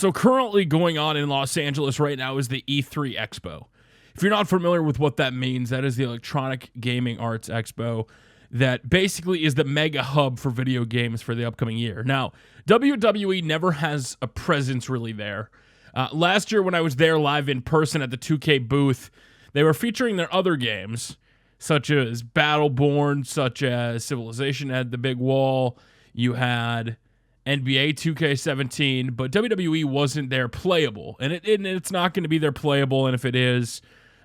So currently going on in Los Angeles right now is the E3 Expo. If you're not familiar with what that means, that is the Electronic Gaming Arts Expo that basically is the mega hub for video games for the upcoming year. Now, WWE never has a presence really there. Last year when I was there live in person at the 2K booth, they were featuring their other games, such as Battleborn, such as Civilization had the big wall. You had NBA 2K17, but WWE wasn't there playable. And it's not going to be there playable, and if it is,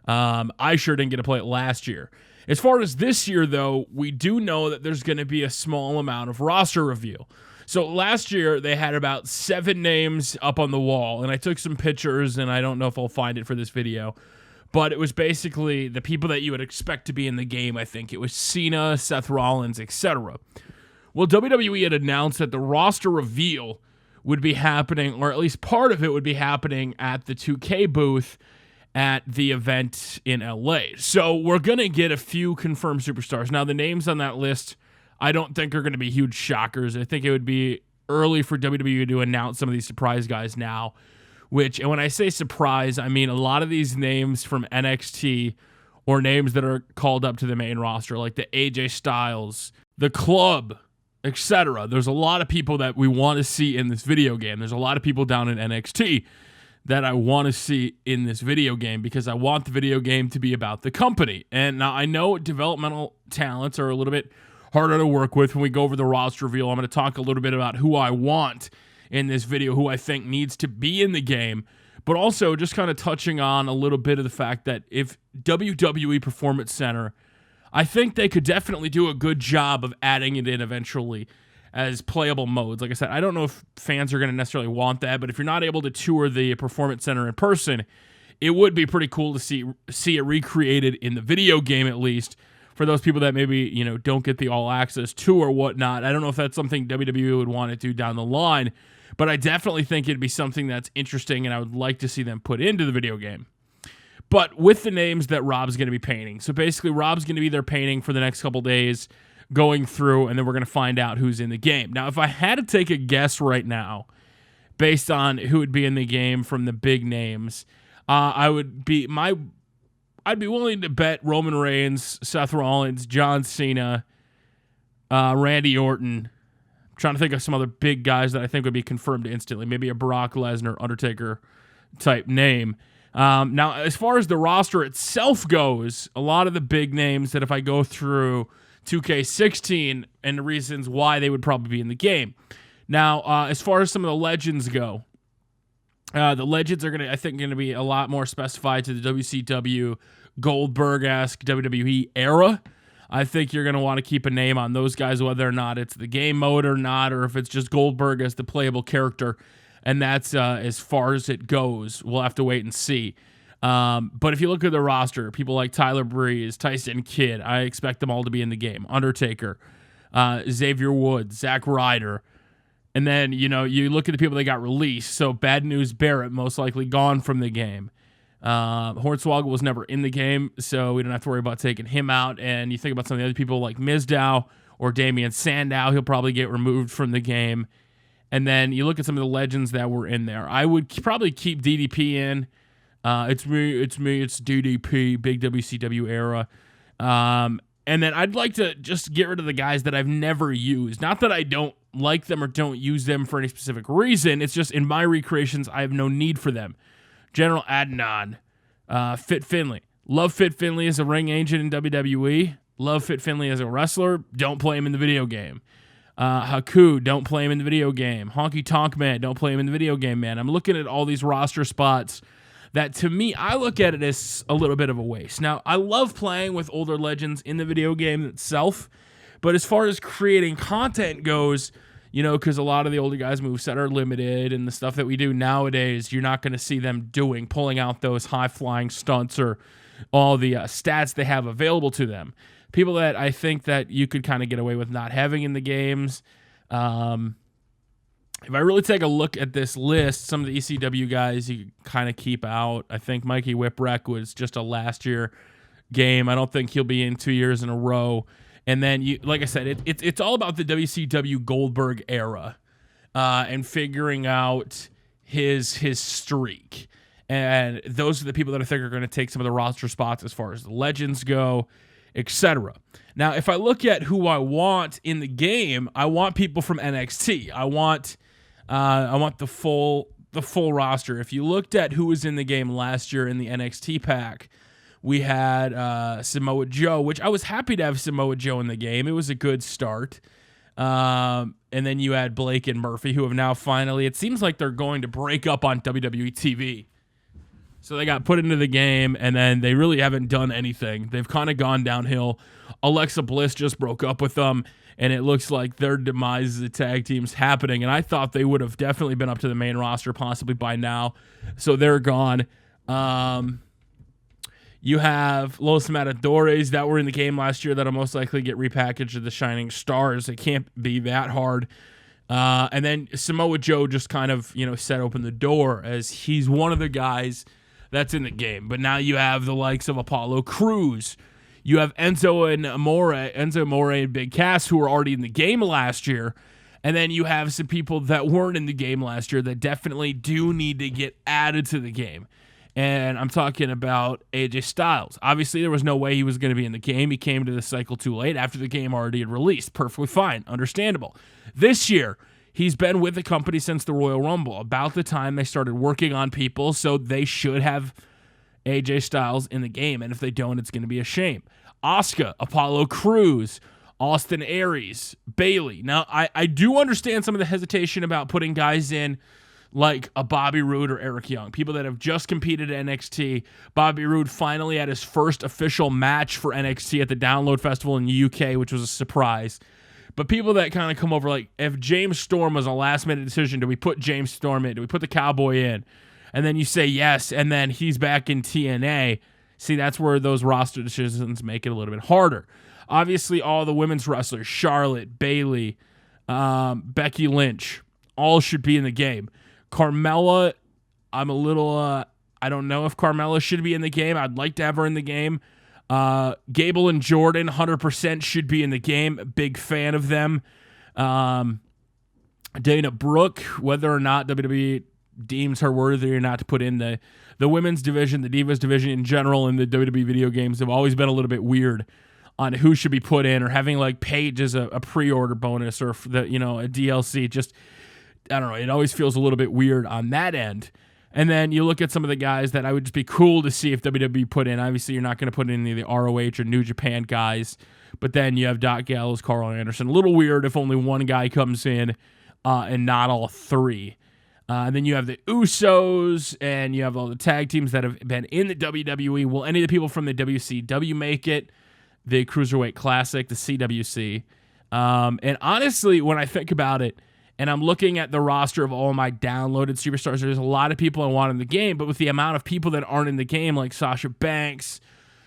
I sure didn't get to play it last year. As far as this year, though, we do know that there's going to be a small amount of roster reveal. So last year, they had about 7 names up on the wall, and I took some pictures, and I don't know if I'll find it for this video, but it was basically the people that you would expect to be in the game, I think. It was Cena, Seth Rollins, etc. Well, WWE had announced that the roster reveal would be happening, or at least part of it would be happening at the 2K booth at the event in LA. So we're going to get a few confirmed superstars. Now, the names on that list I don't think are going to be huge shockers. I think it would be early for WWE to announce some of these surprise guys now, and when I say surprise, I mean a lot of these names from NXT or names that are called up to the main roster, like the AJ Styles, the Club, etc. There's a lot of people that we want to see in this video game. There's a lot of people down in NXT that I want to see in this video game because I want the video game to be about the company. And now I know developmental talents are a little bit harder to work with when we go over the roster reveal. I'm going to talk a little bit about who I want in this video, who I think needs to be in the game, but also just kind of touching on a little bit of the fact that if WWE Performance Center, I think they could definitely do a good job of adding it in eventually as playable modes. Like I said, I don't know if fans are going to necessarily want that, but if you're not able to tour the Performance Center in person, it would be pretty cool to see it recreated in the video game at least for those people that maybe, don't get the all-access tour or whatnot. I don't know if that's something WWE would want to do down the line, but I definitely think it'd be something that's interesting and I would like to see them put into the video game. But with the names that Rob's going to be painting. So basically, Rob's going to be there painting for the next couple days, going through, and then we're going to find out who's in the game. Now, if I had to take a guess right now, based on who would be in the game from the big names, I'd be willing to bet Roman Reigns, Seth Rollins, John Cena, Randy Orton. I'm trying to think of some other big guys that I think would be confirmed instantly. Maybe a Brock Lesnar, Undertaker type name. Now, as far as the roster itself goes, a lot of the big names that if I go through 2K16 and the reasons why they would probably be in the game. Now, as far as some of the legends go, the legends are going to be a lot more specified to the WCW Goldberg-esque WWE era. I think you're going to want to keep a name on those guys, whether or not it's the game mode or not, or if it's just Goldberg as the playable character. And that's as far as it goes. We'll have to wait and see. But if you look at the roster, people like Tyler Breeze, Tyson Kidd, I expect them all to be in the game. Undertaker, Xavier Woods, Zack Ryder. And then, you look at the people that got released. So Bad News Barrett, most likely gone from the game. Hornswoggle was never in the game, so we don't have to worry about taking him out. And you think about some of the other people like Mizdow or Damian Sandow, he'll probably get removed from the game. And then you look at some of the legends that were in there. I would probably keep DDP in. It's me, it's DDP, big WCW era. And then I'd like to just get rid of the guys that I've never used. Not that I don't like them or don't use them for any specific reason. It's just in my recreations, I have no need for them. General Adnan, Fit Finlay. Love Fit Finlay as a ring agent in WWE. Love Fit Finlay as a wrestler. Don't play him in the video game. Haku, don't play him in the video game. Honky Tonk Man, don't play him in the video game, man. I'm looking at all these roster spots that, to me, I look at it as a little bit of a waste. Now, I love playing with older legends in the video game itself, but as far as creating content goes, because a lot of the older guys' moveset are limited, and the stuff that we do nowadays, you're not going to see them pulling out those high-flying stunts or all the stats they have available to them. People that I think that you could kind of get away with not having in the games. If I really take a look at this list, some of the ECW guys you kind of keep out. I think Mikey Whipwreck was just a last year game. I don't think he'll be in 2 years in a row. And then, like I said, it's all about the WCW Goldberg era and figuring out his streak. And those are the people that I think are going to take some of the roster spots as far as the legends go, etc. Now, if I look at who I want in the game, I want people from NXT. I want the full roster. If you looked at who was in the game last year in the NXT pack, we had Samoa Joe, which I was happy to have Samoa Joe in the game. It was a good start. And then you had Blake and Murphy, who have now finally, it seems like they're going to break up on WWE TV. So they got put into the game, and then they really haven't done anything. They've kind of gone downhill. Alexa Bliss just broke up with them, and it looks like their demise as a tag team's happening. And I thought they would have definitely been up to the main roster possibly by now. So they're gone. You have Los Matadores that were in the game last year that'll most likely get repackaged as the Shining Stars. It can't be that hard. And then Samoa Joe just kind of, set open the door as he's one of the guys that's in the game. But now you have the likes of Apollo Crews. You have Enzo Amore and Big Cass, who were already in the game last year. And then you have some people that weren't in the game last year that definitely do need to get added to the game. And I'm talking about AJ Styles. Obviously, there was no way he was going to be in the game. He came to the cycle too late after the game already had released. Perfectly fine. Understandable. This year, he's been with the company since the Royal Rumble, about the time they started working on people, so they should have AJ Styles in the game. And if they don't, it's going to be a shame. Asuka, Apollo Crews, Austin Aries, Bayley. Now, I do understand some of the hesitation about putting guys in like a Bobby Roode or Eric Young, people that have just competed at NXT. Bobby Roode finally had his first official match for NXT at the Download Festival in the UK, which was a surprise. But people that kind of come over, like if James Storm was a last-minute decision, do we put James Storm in? Do we put the Cowboy in? And then you say yes, and then he's back in TNA. See, that's where those roster decisions make it a little bit harder. Obviously, all the women's wrestlers, Charlotte, Bayley, Becky Lynch, all should be in the game. Carmella, I'm a little, I don't know if Carmella should be in the game. I'd like to have her in the game. Gable and Jordan, 100% should be in the game. Big fan of them. Dana Brooke, whether or not WWE deems her worthy or not to put in the women's division, the Divas division in general, in the WWE video games have always been a little bit weird on who should be put in, or having like Paige as a pre-order bonus, or a DLC. Just, I don't know. It always feels a little bit weird on that end. And then you look at some of the guys that I would just be cool to see if WWE put in. Obviously, you're not going to put in any of the ROH or New Japan guys. But then you have Doc Gallows, Carl Anderson. A little weird if only one guy comes in and not all three. And then you have the Usos, and you have all the tag teams that have been in the WWE. Will any of the people from the WCW make it? The Cruiserweight Classic, the CWC. And honestly, when I think about it, and I'm looking at the roster of all my downloaded superstars, there's a lot of people I want in the game, but with the amount of people that aren't in the game, like Sasha Banks,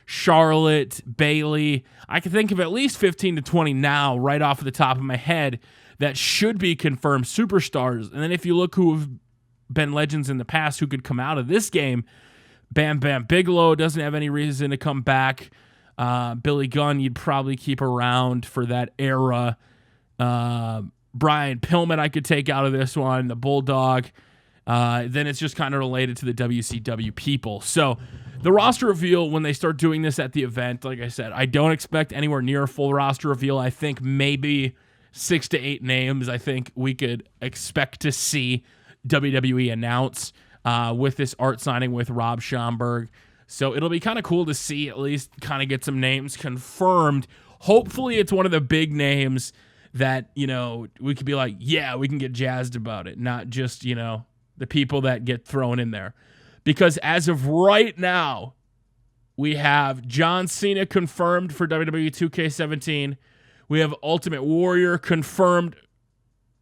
Charlotte, Bayley, I can think of at least 15 to 20 now, right off the top of my head, that should be confirmed superstars. And then if you look who have been legends in the past who could come out of this game, Bam Bam Bigelow doesn't have any reason to come back. Billy Gunn, you'd probably keep around for that era. Brian Pillman I could take out of this one, the Bulldog. Then it's just kind of related to the WCW people. So the roster reveal, when they start doing this at the event, like I said, I don't expect anywhere near a full roster reveal. I think maybe 6 to 8 names I think we could expect to see WWE announce with this art signing with Rob Schomburg. So it'll be kind of cool to see, at least kind of get some names confirmed. Hopefully it's one of the big names that, we could be like, yeah, we can get jazzed about it. Not just, the people that get thrown in there. Because as of right now, we have John Cena confirmed for WWE 2K17. We have Ultimate Warrior confirmed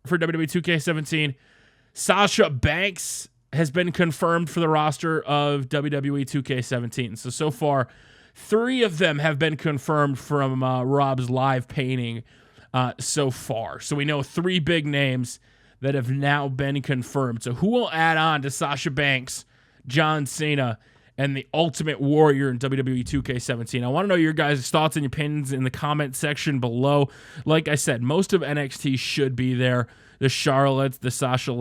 for WWE 2K17. Sasha Banks has been confirmed for the roster of WWE 2K17. So far, 3 of them have been confirmed from Rob's live painting so far. So we know 3 big names that have now been confirmed. So who will add on to Sasha Banks, John Cena, and the Ultimate Warrior in WWE 2K17? I want to know your guys' thoughts and opinions in the comment section below. Like I said, most of NXT should be there. the Charlottes, the Sasha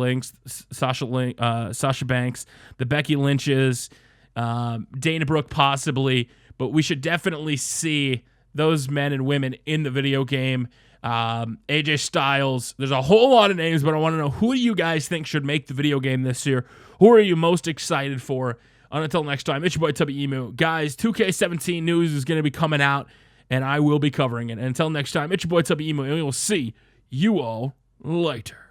Banks, the Becky Lynches, Dana Brooke possibly, but we should definitely see those men and women in the video game. AJ Styles, there's a whole lot of names, but I want to know, who do you guys think should make the video game this year? Who are you most excited for? And until next time, it's your boy Tubby Emu. Guys, 2K17 news is going to be coming out, and I will be covering it. And until next time, it's your boy Tubby Emu, and we will see you all later.